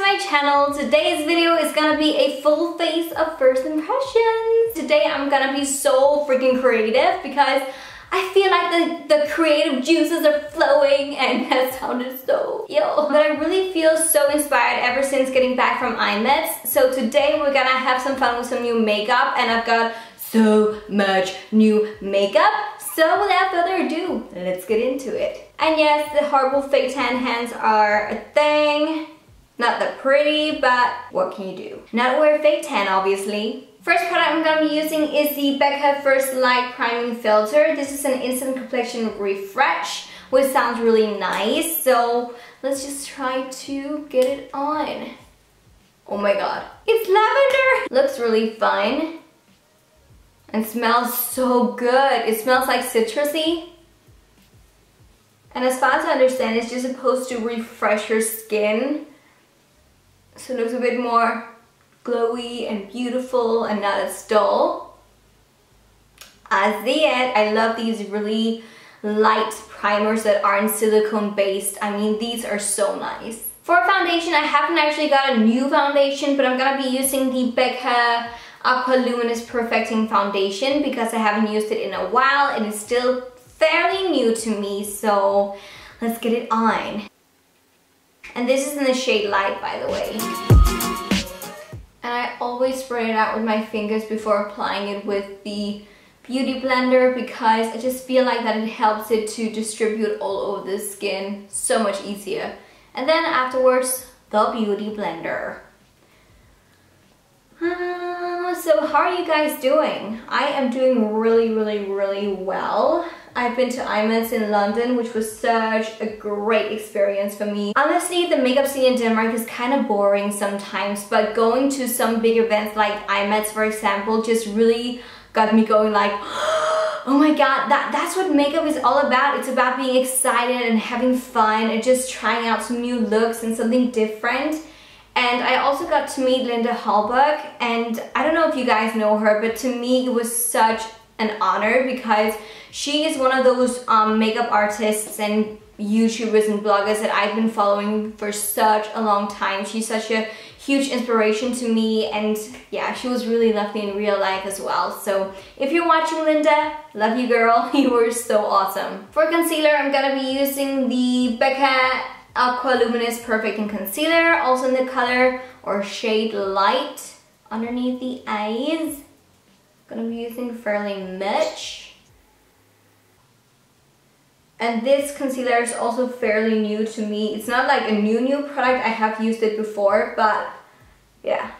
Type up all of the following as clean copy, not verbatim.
my channel. Today's video is gonna be a full face of first impressions. Today I'm gonna be so freaking creative because I feel like the creative juices are flowing, and that sounded so yo. But I really feel so inspired ever since getting back from IMETS. So today we're gonna have some fun with some new makeup, and I've got so much new makeup. So without further ado, let's get into it. And yes, the horrible fake tan hands are a thing. Not that pretty, but what can you do? Not wear fake tan, obviously. First product I'm going to be using is the Becca First Light Priming Filter. This is an instant complexion refresh, which sounds really nice. So let's just try to get it on. Oh my god, it's lavender! Looks really fun. And smells so good. It smells like citrusy. And as far as I understand, it's just supposed to refresh your skin. So it looks a bit more glowy and beautiful and not as dull. I see it. I love these really light primers that aren't silicone based. I mean, these are so nice. For foundation, I haven't actually got a new foundation, but I'm gonna be using the Becca Aqua Luminous Perfecting Foundation because I haven't used it in a while and it's still fairly new to me, so let's get it on. And this is in the shade Light, by the way. And I always spray it out with my fingers before applying it with the Beauty Blender because I just feel like that it helps it to distribute all over the skin so much easier. And then afterwards, the Beauty Blender. So how are you guys doing? I am doing really well. I've been to IMETS in London, which was such a great experience for me. Honestly, the makeup scene in Denmark is kind of boring sometimes, but going to some big events like IMETS, for example, just really got me going like, oh my god, that's what makeup is all about. It's about being excited and having fun and just trying out some new looks and something different. And I also got to meet Linda Hallberg, and I don't know if you guys know her, but to me it was such an honor because she is one of those makeup artists and YouTubers and bloggers that I've been following for such a long time. She's such a huge inspiration to me, and yeah, she was really lovely in real life as well. So if you're watching, Linda, love you girl, you were so awesome. For concealer, I'm gonna be using the Becca Aqua Luminous Perfecting Concealer, also in the color or shade Light underneath the eyes. Gonna be using fairly much. And this concealer is also fairly new to me. It's not like a new product, I have used it before, but yeah.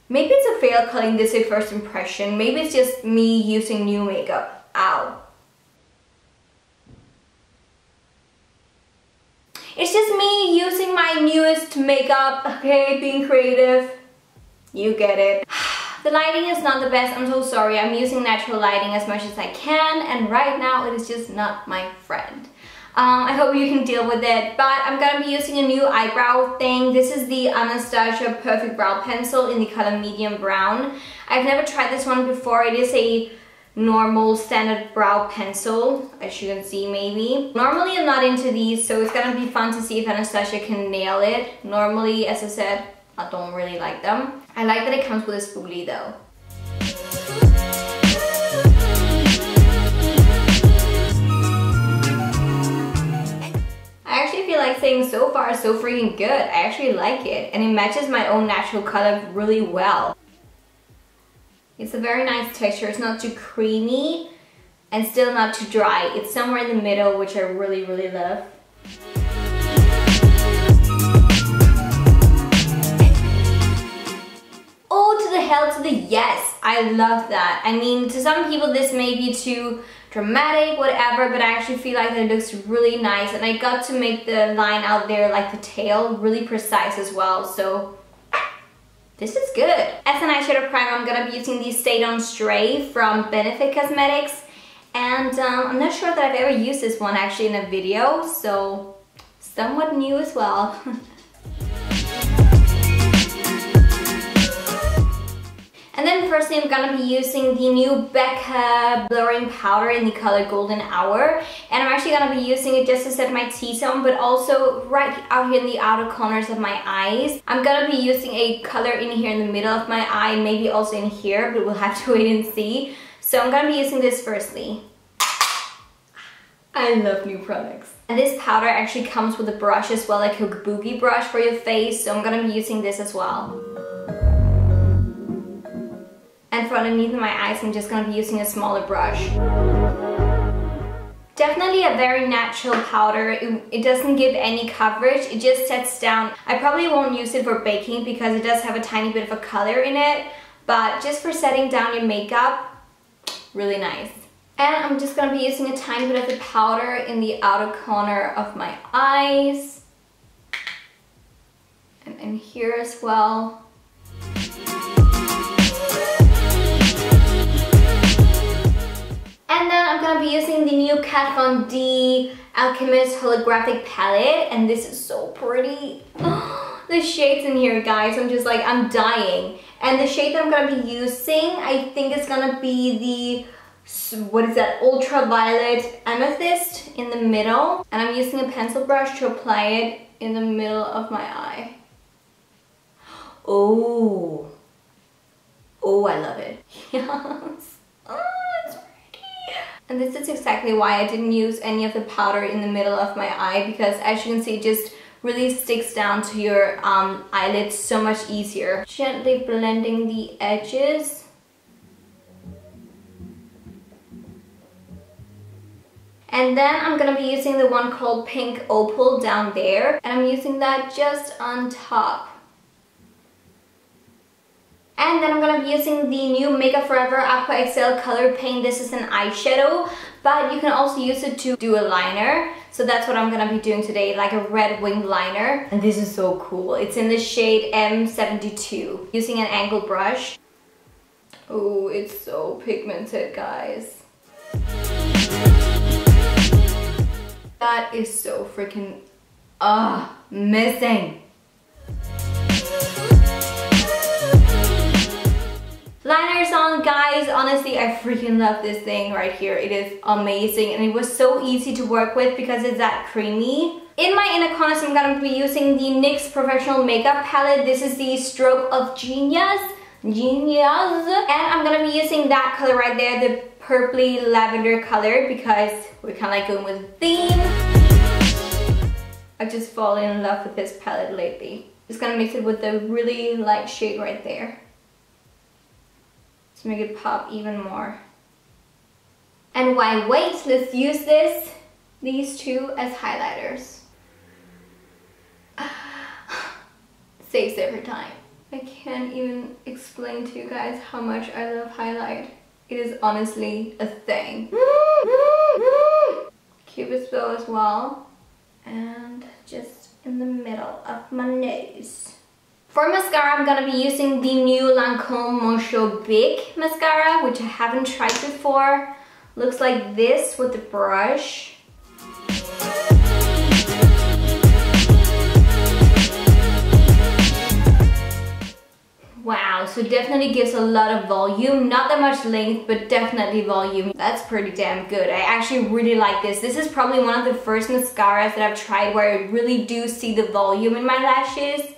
Maybe it's a fail calling this a first impression. Maybe it's just me using new makeup. Ow. It's just me using my newest makeup, okay, being creative. You get it. The lighting is not the best, I'm so sorry. I'm using natural lighting as much as I can, and right now it is just not my friend. I hope you can deal with it, but I'm gonna be using a new eyebrow thing. This is the Anastasia Perfect Brow Pencil in the color medium brown. I've never tried this one before. It is a normal standard brow pencil, as you can see maybe. Normally I'm not into these, so it's gonna be fun to see if Anastasia can nail it. Normally, as I said, I don't really like them. I like that it comes with a spoolie though. I actually feel like saying so far so freaking good. I actually like it, and it matches my own natural color really well. It's a very nice texture. It's not too creamy and still not too dry. It's somewhere in the middle, which I really love. Oh, to the hell to the yes. I love that. I mean, to some people this may be too dramatic, whatever, but I actually feel like it looks really nice, and I got to make the line out there, like the tail, really precise as well, so this is good. As an eyeshadow primer, I'm gonna be using the Stay Don't Stray from Benefit Cosmetics, and I'm not sure that I've ever used this one actually in a video, so somewhat new as well. And then firstly, I'm gonna be using the new Becca blurring powder in the color Golden Hour. And I'm actually gonna be using it just to set my T-zone, but also right out here in the outer corners of my eyes. I'm gonna be using a color in here in the middle of my eye, maybe also in here, but we'll have to wait and see. So I'm gonna be using this firstly. I love new products. And this powder actually comes with a brush as well, like a kabuki brush for your face. So I'm gonna be using this as well. And for underneath my eyes, I'm just gonna be using a smaller brush. Definitely a very natural powder. It doesn't give any coverage, it just sets down. I probably won't use it for baking because it does have a tiny bit of a color in it, but just for setting down your makeup, really nice. And I'm just gonna be using a tiny bit of the powder in the outer corner of my eyes. And in here as well. And then I'm gonna be using the new Kat Von D Alchemist Holographic palette, and this is so pretty. The shades in here, guys, I'm just like, I'm dying. And the shade that I'm gonna be using, I think it's gonna be the, what is that, ultraviolet amethyst in the middle. And I'm using a pencil brush to apply it in the middle of my eye. Oh, I love it. Yes. It's and this is exactly why I didn't use any of the powder in the middle of my eye, because as you can see, it just really sticks down to your eyelids so much easier. Gently blending the edges. And then I'm gonna be using the one called Pink Opal down there, and I'm using that just on top. And then I'm gonna be using the new Makeup Forever Aqua XL color paint. This is an eyeshadow, but you can also use it to do a liner. So that's what I'm gonna be doing today, like a red winged liner. And this is so cool. It's in the shade M72, using an angled brush. Oh, it's so pigmented, guys. That is so freaking, missing. Liners on, guys. Honestly, I freaking love this thing right here. It is amazing, and it was so easy to work with because it's that creamy. In my inner corners, I'm gonna be using the NYX Professional Makeup Palette. This is the Stroke of Genius. And I'm gonna be using that color right there, the purpley lavender color, because we're kind of like going with a theme. I've just fallen in love with this palette lately. Just gonna mix it with the really light shade right there to make it pop even more. And why wait? Let's use these two as highlighters. Saves every time. I can't even explain to you guys how much I love highlight. It is honestly a thing. Cupid's bow as well. And just in the middle of my nose. For mascara, I'm gonna be using the new Lancome Monchaux Big mascara, which I haven't tried before. Looks like this with the brush. Wow, so it definitely gives a lot of volume. Not that much length, but definitely volume. That's pretty damn good. I actually really like this. This is probably one of the first mascaras that I've tried where I really do see the volume in my lashes.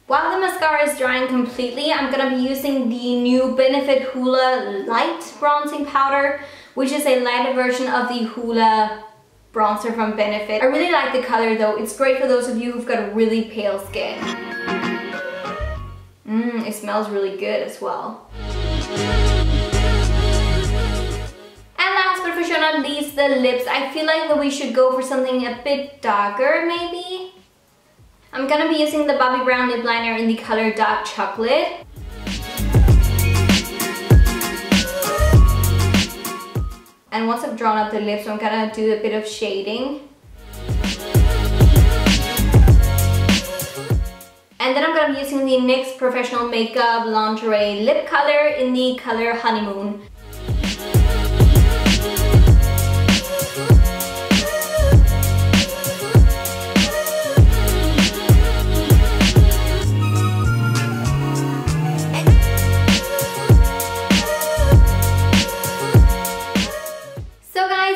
While the mascara is drying completely, I'm gonna be using the new Benefit Hoola Light Bronzing Powder, which is a lighter version of the Hoola bronzer from Benefit. I really like the color though. It's great for those of you who've got really pale skin. It smells really good as well. And last but for sure not least, the lips. I feel like that we should go for something a bit darker maybe. I'm gonna be using the Bobbi Brown lip liner in the color Dark Chocolate. And once I've drawn up the lips, I'm gonna do a bit of shading. And then I'm gonna be using the NYX Professional Makeup Lingerie Lip Color in the color Honeymoon.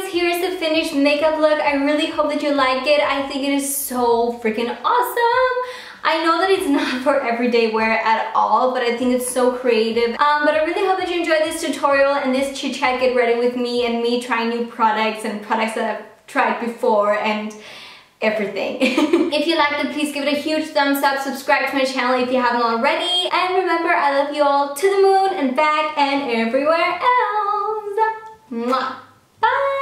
guys, here's the finished makeup look. I really hope that you like it. I think it is so freaking awesome. I know that it's not for everyday wear at all, but I think it's so creative. But I really hope that you enjoyed this tutorial and this chit chat get ready with me and me trying new products and products that I've tried before and everything. If you liked it, please give it a huge thumbs up, subscribe to my channel if you haven't already, and remember, I love you all to the moon and back and everywhere else. Mwah. Bye!